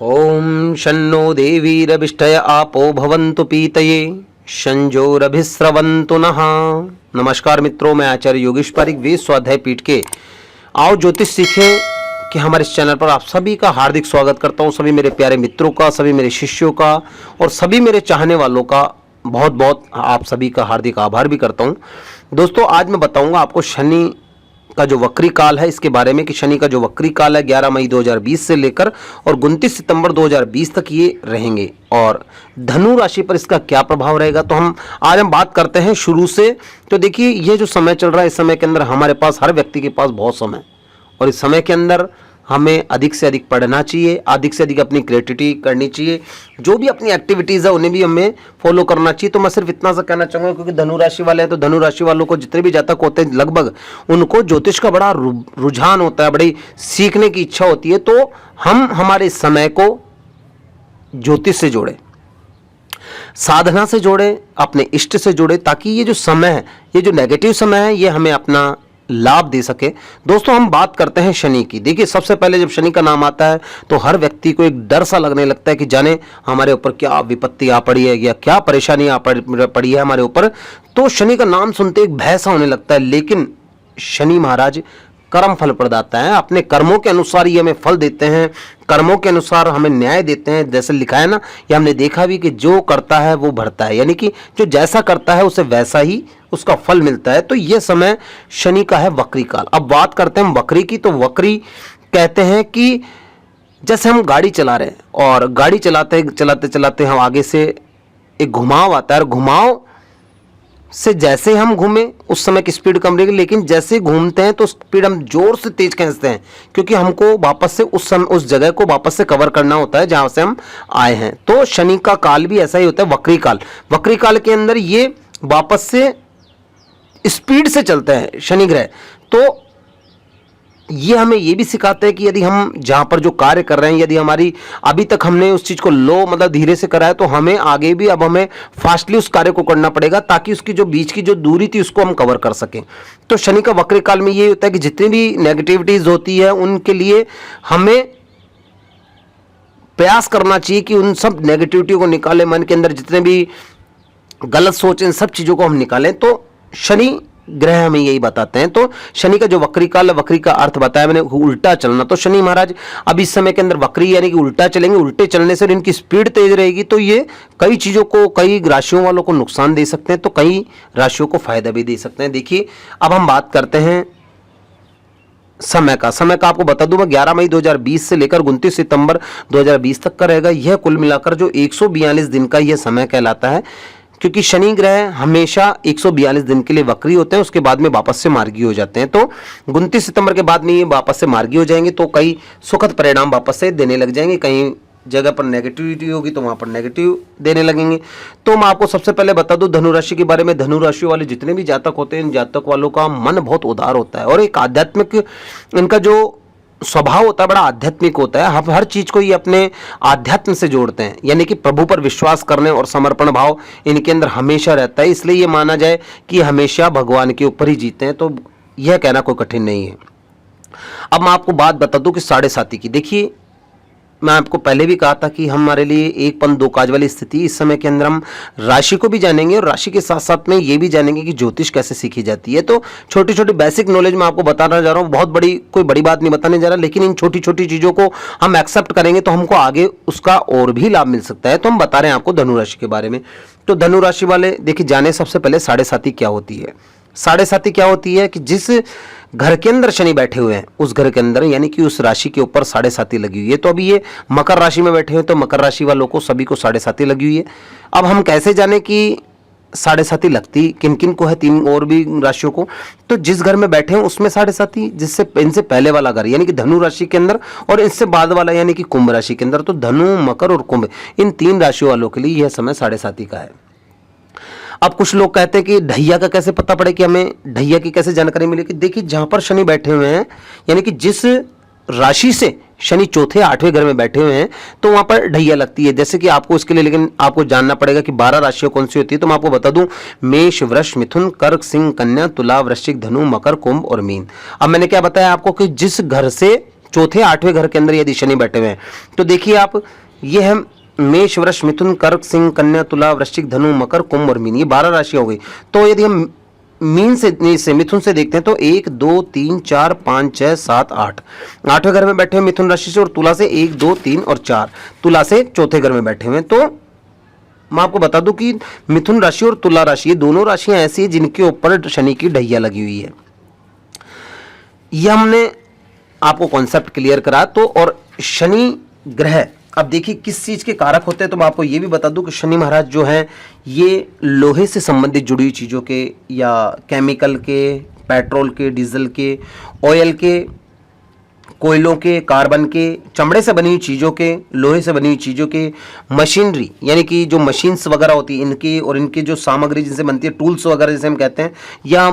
ओम शन्नो देवीरभिष्टय आपो भवन्तु पीतये शंजोरभिस्रवन्तु नः। नमस्कार मित्रों, मैं आचार्य योगेश पारिक वेद स्वाध्याय पीठ के आओ ज्योतिष सीखें कि हमारे इस चैनल पर आप सभी का हार्दिक स्वागत करता हूं। सभी मेरे प्यारे मित्रों का, सभी मेरे शिष्यों का और सभी मेरे चाहने वालों का बहुत बहुत आप सभी का हार्दिक आभार भी करता हूं। दोस्तों, आज मैं बताऊंगा आपको शनि का जो वक्री काल है इसके बारे में कि शनि का जो वक्री काल है 11 मई 2020 से लेकर और 29 सितंबर 2020 तक ये रहेंगे और धनु राशि पर इसका क्या प्रभाव रहेगा। तो आज हम बात करते हैं शुरू से। तो देखिए, ये जो समय चल रहा है, इस समय के अंदर हमारे पास, हर व्यक्ति के पास बहुत समय, और इस समय के अंदर हमें अधिक से अधिक पढ़ना चाहिए, अधिक से अधिक अपनी क्रिएटिविटी करनी चाहिए, जो भी अपनी एक्टिविटीज़ है उन्हें भी हमें फॉलो करना चाहिए। तो मैं सिर्फ इतना सा कहना चाहूँगा, क्योंकि धनु राशि वाले हैं तो धनु राशि वालों को जितने भी जातक होते हैं लगभग उनको ज्योतिष का बड़ा रुझान होता है, बड़ी सीखने की इच्छा होती है। तो हम हमारे समय को ज्योतिष से जोड़ें, साधना से जोड़ें, अपने इष्ट से जोड़ें, ताकि ये जो समय है, ये जो नेगेटिव समय है, ये हमें अपना लाभ दे सके। दोस्तों, हम बात करते हैं शनि की। देखिए, सबसे पहले जब शनि का नाम आता है तो हर व्यक्ति को एक डर सा लगने लगता है कि जाने हमारे ऊपर क्या विपत्ति आ पड़ी है या क्या परेशानी आ पड़ी है हमारे ऊपर। तो शनि का नाम सुनते एक भय सा होने लगता है, लेकिन शनि महाराज कर्म फल प्रदाता है। अपने कर्मों के अनुसार ये हमें फल देते हैं, कर्मों के अनुसार हमें न्याय देते हैं। जैसे लिखा है ना, ये हमने देखा भी कि जो करता है वो भरता है, यानी कि जो जैसा करता है उसे वैसा ही उसका फल मिलता है। तो ये समय शनि का है वक्री काल। अब बात करते हैं वक्री की। तो वक्री कहते हैं कि जैसे हम गाड़ी चला रहे हैं और गाड़ी चलाते चलाते चलाते हम आगे से एक घुमाव आता है, और घुमाव से जैसे हम घूमे उस समय की स्पीड कम रहेगी, लेकिन जैसे घूमते हैं तो स्पीड हम जोर से तेज खींचते हैं, क्योंकि हमको वापस से उस जगह को वापस से कवर करना होता है जहां से हम आए हैं। तो शनि का काल भी ऐसा ही होता है, वक्री काल। वक्री काल के अंदर ये वापस से स्पीड से चलते हैं शनि ग्रह। तो ये हमें ये भी सिखाते हैं कि यदि हम जहाँ पर जो कार्य कर रहे हैं, यदि हमारी अभी तक हमने उस चीज़ को लो मतलब धीरे से करा है, तो हमें आगे भी अब हमें फास्टली उस कार्य को करना पड़ेगा, ताकि उसकी जो बीच की जो दूरी थी उसको हम कवर कर सकें। तो शनि का वक्र काल में ये होता है कि जितनी भी नेगेटिविटीज़ होती है उनके लिए हमें प्रयास करना चाहिए कि उन सब नेगेटिविटी को निकालें, मन के अंदर जितने भी गलत सोच, इन सब चीज़ों को हम निकालें। तो शनि ग्रह हमें यही बताते हैं। तो शनि का जो वक्री काल है, वक्री का अर्थ बताया मैंने, उल्टा चलना। तो शनि महाराज अब इस समय के अंदर वक्री यानी कि उल्टा चलेंगे। उल्टे चलने से इनकी स्पीड तेज रहेगी, तो ये कई चीज़ों को, कई राशियों वालों को नुकसान दे सकते हैं, तो कई राशियों को फायदा भी दे सकते हैं। देखिए, अब हम बात करते हैं समय का आपको बता दूं मैं, 11 मई 2020 से लेकर 29 सितंबर 2020 तक का रहेगा। यह कुल मिलाकर जो 142 दिन का यह समय कहलाता है, क्योंकि शनि ग्रह हमेशा 142 दिन के लिए वक्री होते हैं, उसके बाद में वापस से मार्गी हो जाते हैं। तो 29 सितंबर के बाद में ये वापस से मार्गी हो जाएंगे, तो कई सुखद परिणाम वापस से देने लग जाएंगे। कहीं जगह पर नेगेटिविटी होगी तो वहाँ पर नेगेटिव देने लगेंगे। तो मैं आपको सबसे पहले बता दूं धनु राशि के बारे में। धनु राशि वाले जितने भी जातक होते हैं, इन जातक वालों का मन बहुत उदार होता है और एक आध्यात्मिक, इनका जो स्वभाव होता है बड़ा आध्यात्मिक होता है। हम हर चीज को ये अपने आध्यात्म से जोड़ते हैं, यानी कि प्रभु पर विश्वास करने और समर्पण भाव इनके अंदर हमेशा रहता है। इसलिए ये माना जाए कि हमेशा भगवान के ऊपर ही जीते हैं। तो यह कहना कोई कठिन नहीं है। अब मैं आपको बात बता दूं कि साढ़े साथी की। देखिए, मैं आपको पहले भी कहा था कि हमारे लिए एक पंथ दो काज वाली स्थिति। इस समय के अंदर हम राशि को भी जानेंगे और राशि के साथ साथ में ये भी जानेंगे कि ज्योतिष कैसे सीखी जाती है। तो छोटी छोटी बेसिक नॉलेज मैं आपको बताना जा रहा हूँ, बहुत बड़ी कोई बड़ी बात नहीं बताने जा रहा, लेकिन इन छोटी छोटी चीज़ों को हम एक्सेप्ट करेंगे तो हमको आगे उसका और भी लाभ मिल सकता है। तो हम बता रहे हैं आपको धनु राशि के बारे में। तो धनु राशि वाले देखिए, जाने सबसे पहले साढ़े साथी क्या होती है। साढ़े साथी क्या होती है कि जिस घर के अंदर शनि बैठे हुए हैं उस घर के अंदर, यानी कि उस राशि के ऊपर साढ़े साथी लगी हुई है। तो अभी ये मकर राशि में बैठे हुए हैं, तो मकर राशि वालों को सभी को साढ़े साथी लगी हुई है। अब हम कैसे जाने कि साढ़े साथी लगती किन किन को है, तीन और भी राशियों को। तो जिस घर में बैठे हैं उसमें साढ़े साथी, जिससे इनसे पहले वाला घर यानी कि धनु राशि के अंदर और इससे बाद वाला यानी कि कुंभ राशि के अंदर। तो धनु, मकर और कुंभ, इन तीन राशियों वालों के लिए यह समय साढ़े साथी का है। अब कुछ लोग कहते हैं कि ढैया का कैसे पता पड़े, कि हमें ढैया की कैसे जानकारी मिलेगी। देखिए, जहां पर शनि बैठे हुए हैं, यानी कि जिस राशि से शनि चौथे आठवें घर में बैठे हुए हैं, तो वहां पर ढैया लगती है। जैसे कि आपको इसके लिए, लेकिन आपको जानना पड़ेगा कि 12 राशियां कौन सी होती है। तो मैं आपको बता दूं, मेष, वृष, मिथुन, कर्क, सिंह, कन्या, तुला, वृश्चिक, धनु, मकर, कुंभ और मीन। अब मैंने क्या बताया आपको कि जिस घर से चौथे 8वें घर के अंदर यदि शनि बैठे हुए हैं तो देखिए आप, ये है मेष, वृष, मिथुन, कर्क, सिंह, कन्या, तुला, वृश्चिक, धनु, मकर, कुंभ और मीन, ये 12 राशियां हो गई। तो यदि हम मीन से मिथुन से देखते हैं तो 1 2 3 4 5 6 7 8, 8वें घर में बैठे हुए मिथुन राशि से, और तुला से 1 2 3 और 4, तुला से चौथे घर में बैठे हुए हैं। तो मैं आपको बता दूं कि मिथुन राशि और तुला राशि, ये दोनों राशियां ऐसी हैं जिनके ऊपर शनि की ढैया लगी हुई है। यह हमने आपको कॉन्सेप्ट क्लियर करा। तो और शनि ग्रह अब देखिए किस चीज के कारक होते हैं, तो मैं आपको ये भी बता दूं कि शनि महाराज जो हैं ये लोहे से संबंधित जुड़ी हुई चीज़ों के, या केमिकल के, पेट्रोल के, डीजल के, ऑयल के, कोयलों के, कार्बन के, चमड़े से बनी हुई चीज़ों के, लोहे से बनी हुई चीज़ों के, मशीनरी यानी कि जो मशीन्स वगैरह होती है इनकी, और इनकी जो सामग्री जिनसे बनती है, टूल्स वगैरह जैसे हम कहते हैं, या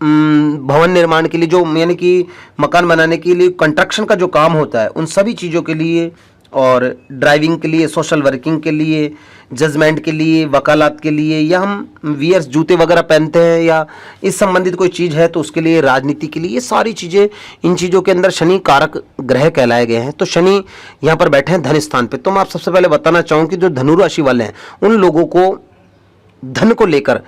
भवन निर्माण के लिए जो यानी कि मकान बनाने के लिए कंस्ट्रक्शन का जो काम होता है, उन सभी चीज़ों के लिए, और ड्राइविंग के लिए, सोशल वर्किंग के लिए, जजमेंट के लिए, वकालत के लिए, या हम वियर्स जूते वगैरह पहनते हैं या इस संबंधित कोई चीज़ है तो उसके लिए, राजनीति के लिए, ये सारी चीज़ें, इन चीज़ों के अंदर शनि कारक ग्रह कहलाए गए हैं। तो शनि यहाँ पर बैठे हैं धन स्थान पे। तो मैं आप सबसे पहले बताना चाहूँ कि जो धनु राशि वाले हैं उन लोगों को धन को लेकर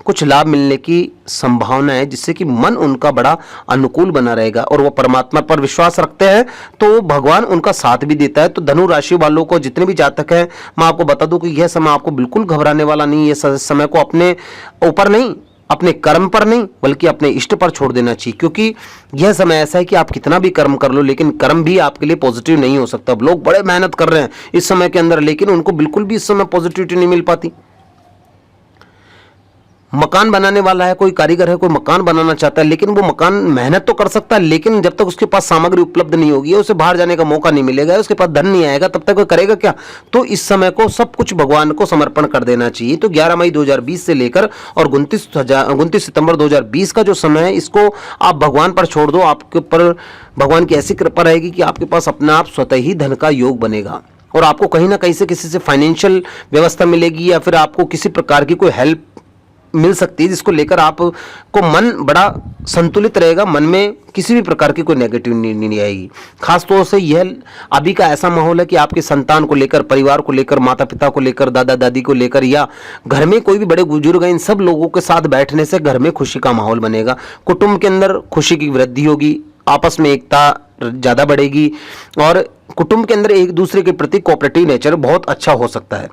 कुछ लाभ मिलने की संभावना है, जिससे कि मन उनका बड़ा अनुकूल बना रहेगा, और वो परमात्मा पर विश्वास रखते हैं तो भगवान उनका साथ भी देता है। तो धनु राशि वालों को जितने भी जातक हैं, मैं आपको बता दूं कि यह समय आपको बिल्कुल घबराने वाला नहीं है। समय को अपने ऊपर नहीं, अपने कर्म पर नहीं, बल्कि अपने इष्ट पर छोड़ देना चाहिए, क्योंकि यह समय ऐसा है कि आप कितना भी कर्म कर लो, लेकिन कर्म भी आपके लिए पॉजिटिव नहीं हो सकता। लोग बड़े मेहनत कर रहे हैं इस समय के अंदर, लेकिन उनको बिल्कुल भी इस समय पॉजिटिविटी नहीं मिल पाती। मकान बनाने वाला है, कोई कारीगर है, कोई मकान बनाना चाहता है, लेकिन वो मकान मेहनत तो कर सकता है, लेकिन जब तक उसके पास सामग्री उपलब्ध नहीं होगी, उसे बाहर जाने का मौका नहीं मिलेगा, उसके पास धन नहीं आएगा, तब तक वो करेगा क्या। तो इस समय को सब कुछ भगवान को समर्पण कर देना चाहिए। तो 11 मई 2020 से लेकर और 29 सितंबर 2020 का जो समय है, इसको आप भगवान पर छोड़ दो। आपके ऊपर भगवान की ऐसी कृपा रहेगी कि आपके पास अपने आप स्वतः ही धन का योग बनेगा, और आपको कहीं ना कहीं से किसी से फाइनेंशियल व्यवस्था मिलेगी, या फिर आपको किसी प्रकार की कोई हेल्प मिल सकती है, जिसको लेकर आपको मन बड़ा संतुलित रहेगा, मन में किसी भी प्रकार की कोई नेगेटिव नहीं आएगी। खास तौर से यह अभी का ऐसा माहौल है कि आपके संतान को लेकर, परिवार को लेकर, माता पिता को लेकर, दादा दादी को लेकर, या घर में कोई भी बड़े बुजुर्ग हैं, इन सब लोगों के साथ बैठने से घर में खुशी का माहौल बनेगा, कुटुंब के अंदर खुशी की वृद्धि होगी, आपस में एकता ज़्यादा बढ़ेगी, और कुटुंब के अंदर एक दूसरे के प्रति कोऑपरेटिव नेचर बहुत अच्छा हो सकता है।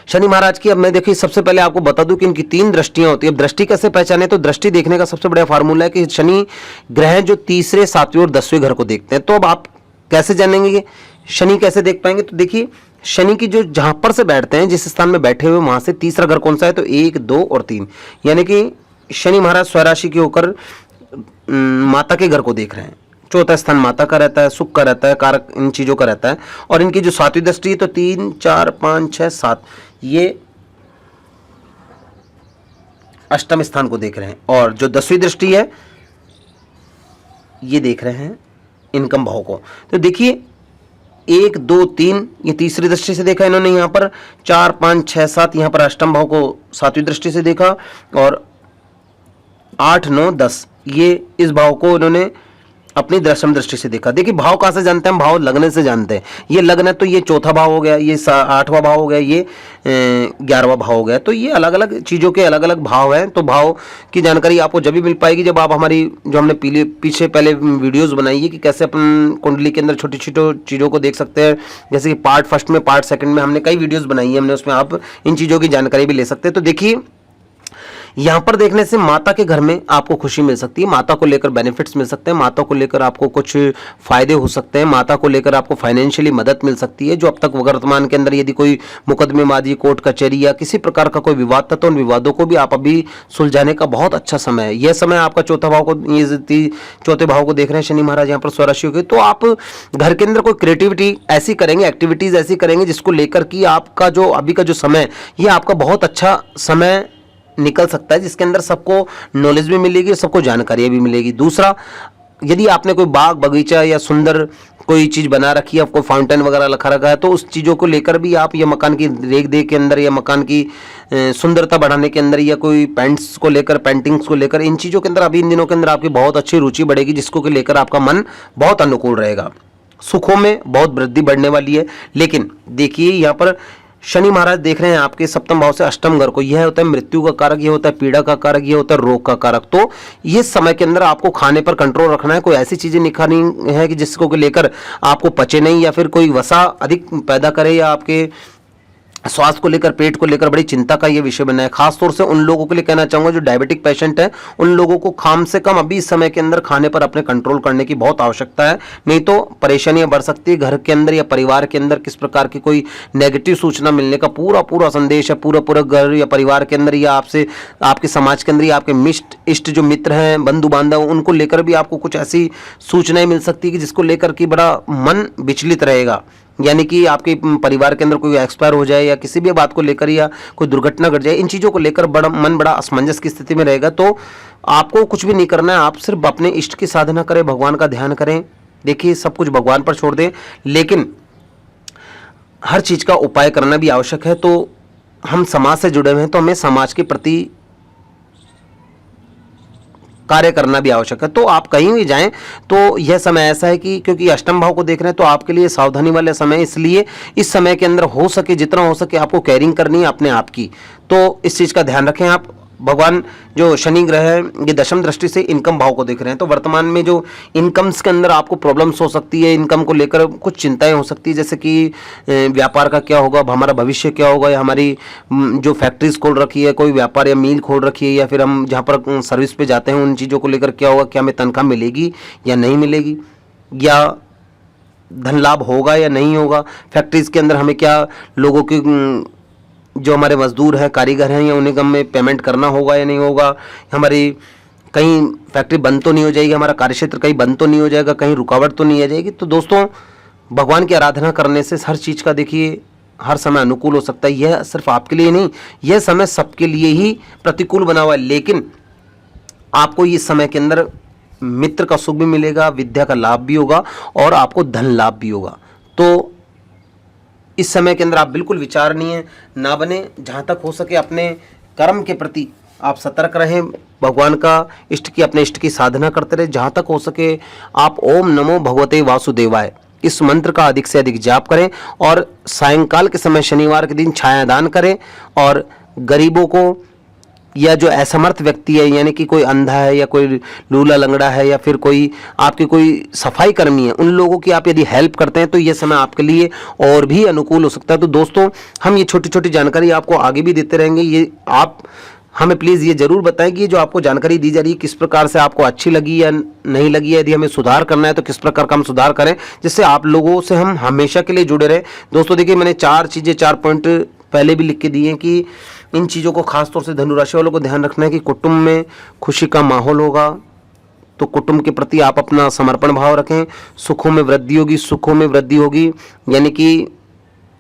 शनि महाराज की अब मैं देखिए सबसे पहले आपको बता दूं कि इनकी 3 दृष्टियां होती है। अब दृष्टि कैसे पहचाने, तो दृष्टि देखने का सबसे बड़ा फार्मूला है कि शनि ग्रह जो तीसरे, 7वें और 10वें घर को देखते हैं। तो अब आप कैसे जानेंगे कि शनि कैसे देख पाएंगे, तो देखिए शनि की जो जहां पर से बैठते हैं, जिस स्थान में बैठे हुए, वहां से तीसरा घर कौन सा है, तो 1 2 और 3, यानी कि शनि महाराज स्वराशि के होकर माता के घर को देख रहे हैं। चौथा स्थान माता का रहता है, सुख का रहता है, कारक इन चीज़ों का रहता है। और इनकी जो 7वीं दृष्टि है तो 3 4 5 6 7, ये अष्टम स्थान को देख रहे हैं। और जो 10वीं दृष्टि है ये देख रहे हैं इनकम भाव को। तो देखिए 1 2 3 ये तीसरी दृष्टि से देखा इन्होंने, यहाँ पर 4 5 6 7 यहाँ पर अष्टम भाव को 7वीं दृष्टि से देखा, और 8 9 10 ये इस भाव को इन्होंने अपनी दशम दृष्टि से देखा। देखिए भाव कहाँ से जानते हैं हम, भाव लगने से जानते हैं। ये लग्न है तो ये चौथा भाव हो गया, ये 8वां भाव हो गया, ये 11वां भाव हो गया। तो ये अलग अलग चीज़ों के अलग अलग भाव हैं। तो भाव की जानकारी आपको जब भी मिल पाएगी जब आप हमारी जो हमने पीछे पहले वीडियोज़ बनाई है कि कैसे अपन कुंडली के अंदर छोटी छोटी चीज़ों को देख सकते हैं, जैसे कि पार्ट फर्स्ट में, पार्ट सेकंड में हमने कई वीडियोज़ बनाई है, हमने उसमें आप इन चीज़ों की जानकारी भी ले सकते हैं। तो देखिए यहाँ पर देखने से माता के घर में आपको खुशी मिल सकती है, माता को लेकर बेनिफिट्स मिल सकते हैं, माता को लेकर आपको कुछ फायदे हो सकते हैं, माता को लेकर आपको फाइनेंशियली मदद मिल सकती है। जो अब तक वर्तमान के अंदर यदि कोई मुकदमेबाजी, कोर्ट कचहरी या किसी प्रकार का कोई विवाद था तो उन विवादों को भी आप अभी सुलझाने का बहुत अच्छा समय है। यह समय आपका चौथे भाव को देख रहे हैं शनि महाराज यहाँ पर स्वराशि के। तो आप घर के अंदर कोई क्रिएटिविटी ऐसी करेंगे, एक्टिविटीज़ ऐसी करेंगे जिसको लेकर कि आपका जो अभी का जो समय ये आपका बहुत अच्छा समय निकल सकता है, जिसके अंदर सबको नॉलेज भी मिलेगी, सबको जानकारी भी मिलेगी। दूसरा, यदि आपने कोई बाग बगीचा या सुंदर कोई चीज़ बना रखी है, कोई फाउंटेन वगैरह रखा है, तो उस चीज़ों को लेकर भी आप या मकान की रेख देख के अंदर या मकान की सुंदरता बढ़ाने के अंदर या कोई पेंट्स को लेकर, पेंटिंग्स को लेकर, इन चीज़ों के अंदर अभी इन दिनों के अंदर आपकी बहुत अच्छी रुचि बढ़ेगी, जिसको के लेकर आपका मन बहुत अनुकूल रहेगा। सुखों में बहुत वृद्धि बढ़ने वाली है। लेकिन देखिए यहाँ पर शनि महाराज देख रहे हैं आपके सप्तम भाव से अष्टम घर को। यह होता है मृत्यु का कारक, यह होता है पीड़ा का कारक, यह होता है रोग का कारक। तो ये समय के अंदर आपको खाने पर कंट्रोल रखना है। कोई ऐसी चीजें नहीं खानी है कि जिसको लेकर आपको पचे नहीं या फिर कोई वसा अधिक पैदा करे या आपके स्वास्थ्य को लेकर, पेट को लेकर बड़ी चिंता का ये विषय बना है। खासतौर से उन लोगों के लिए कहना चाहूंगा जो डायबिटिक पेशेंट है, उन लोगों को कम से कम अभी इस समय के अंदर खाने पर अपने कंट्रोल करने की बहुत आवश्यकता है, नहीं तो परेशानियां बढ़ सकती है। घर के अंदर या परिवार के अंदर किस प्रकार की कोई नेगेटिव सूचना मिलने का पूरा संदेश है। पूरा घर या परिवार के अंदर या आपसे, आपके समाज के अंदर या आपके इष्ट जो मित्र हैं, बंधु बांधव, उनको लेकर भी आपको कुछ ऐसी सूचनाएं मिल सकती है कि जिसको लेकर के बड़ा मन विचलित रहेगा। यानी कि आपके परिवार के अंदर कोई एक्सपायर हो जाए या किसी भी बात को लेकर या कोई दुर्घटना घट जाए, इन चीज़ों को लेकर बड़ा असमंजस की स्थिति में रहेगा। तो आपको कुछ भी नहीं करना है, आप सिर्फ अपने इष्ट की साधना करें, भगवान का ध्यान करें। देखिए सब कुछ भगवान पर छोड़ दें, लेकिन हर चीज़ का उपाय करना भी आवश्यक है। तो हम समाज से जुड़े हुए हैं, तो हमें समाज के प्रति कार्य करना भी आवश्यक है। तो आप कहीं भी जाएं तो यह समय ऐसा है कि क्योंकि अष्टम भाव को देख रहे हैं, तो आपके लिए सावधानी वाला समय, इसलिए इस समय के अंदर हो सके जितना हो सके आपको केयरिंग करनी है अपने आप की। तो इस चीज़ का ध्यान रखें आप। भगवान जो शनि ग्रह है ये दशम दृष्टि से इनकम भाव को देख रहे हैं, तो वर्तमान में जो इनकम्स के अंदर आपको प्रॉब्लम्स हो सकती है, इनकम को लेकर कुछ चिंताएं हो सकती है, जैसे कि व्यापार का क्या होगा, हमारा भविष्य क्या होगा, या हमारी जो फैक्ट्रीज खोल रखी है, कोई व्यापार या मील खोल रखी है, या फिर हम जहाँ पर सर्विस पे जाते हैं उन चीज़ों को लेकर क्या होगा, क्या हमें तनख्वाह मिलेगी या नहीं मिलेगी, या धन लाभ होगा या नहीं होगा, फैक्ट्रीज के अंदर हमें क्या लोगों की जो हमारे मजदूर हैं, कारीगर हैं, या उन्हें हमें पेमेंट करना होगा या नहीं होगा, हमारी कहीं फैक्ट्री बंद तो नहीं हो जाएगी, हमारा कार्यक्षेत्र कहीं बंद तो नहीं हो जाएगा, कहीं रुकावट तो नहीं आ जाएगी। तो दोस्तों भगवान की आराधना करने से हर चीज़ का देखिए हर समय अनुकूल हो सकता है। यह सिर्फ आपके लिए नहीं, यह समय सबके लिए ही प्रतिकूल बना हुआ है, लेकिन आपको इस समय के अंदर मित्र का सुख भी मिलेगा, विद्या का लाभ भी होगा और आपको धन लाभ भी होगा। तो इस समय के अंदर आप बिल्कुल विचारणीय ना बने, जहाँ तक हो सके अपने कर्म के प्रति आप सतर्क रहें, भगवान का अपने इष्ट की साधना करते रहे। जहाँ तक हो सके आप ओम नमो भगवते वासुदेवाय इस मंत्र का अधिक से अधिक जाप करें, और सायंकाल के समय शनिवार के दिन छायादान करें, और गरीबों को या जो असमर्थ व्यक्ति है, यानी कि कोई अंधा है या कोई लूला लंगड़ा है या फिर कोई आपके कोई सफाई कर्मी है, उन लोगों की आप यदि हेल्प करते हैं तो ये समय आपके लिए और भी अनुकूल हो सकता है। तो दोस्तों हम ये छोटी छोटी जानकारी आपको आगे भी देते रहेंगे। ये आप हमें प्लीज़ ये ज़रूर बताएं कि ये जो आपको जानकारी दी जा रही है किस प्रकार से आपको अच्छी लगी या नहीं लगी है। यदि हमें सुधार करना है तो किस प्रकार का हम सुधार करें, जिससे आप लोगों से हम हमेशा के लिए जुड़े रहें। दोस्तों देखिए मैंने 4 पॉइंट पहले भी लिख के दिए हैं कि इन चीज़ों को खासतौर से धनु राशि वालों को ध्यान रखना है कि कुटुंब में खुशी का माहौल होगा, तो कुटुंब के प्रति आप अपना समर्पण भाव रखें। सुखों में वृद्धि होगी, सुखों में वृद्धि होगी, यानी कि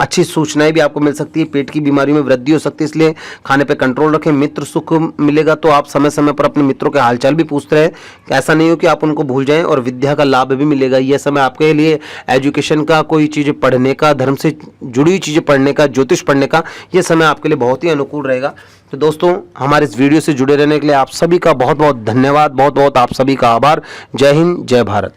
अच्छी सूचनाएं भी आपको मिल सकती है। पेट की बीमारियों में वृद्धि हो सकती है, इसलिए खाने पे कंट्रोल रखें। मित्र सुख मिलेगा तो आप समय समय पर अपने मित्रों के हालचाल भी पूछते रहें, ऐसा नहीं हो कि आप उनको भूल जाएं। और विद्या का लाभ भी मिलेगा। यह समय आपके लिए एजुकेशन का, कोई चीज़ें पढ़ने का, धर्म से जुड़ी हुई चीज़ें पढ़ने का, ज्योतिष पढ़ने का, यह समय आपके लिए बहुत ही अनुकूल रहेगा। तो दोस्तों हमारे इस वीडियो से जुड़े रहने के लिए आप सभी का बहुत बहुत धन्यवाद, बहुत बहुत आप सभी का आभार। जय हिंद, जय भारत।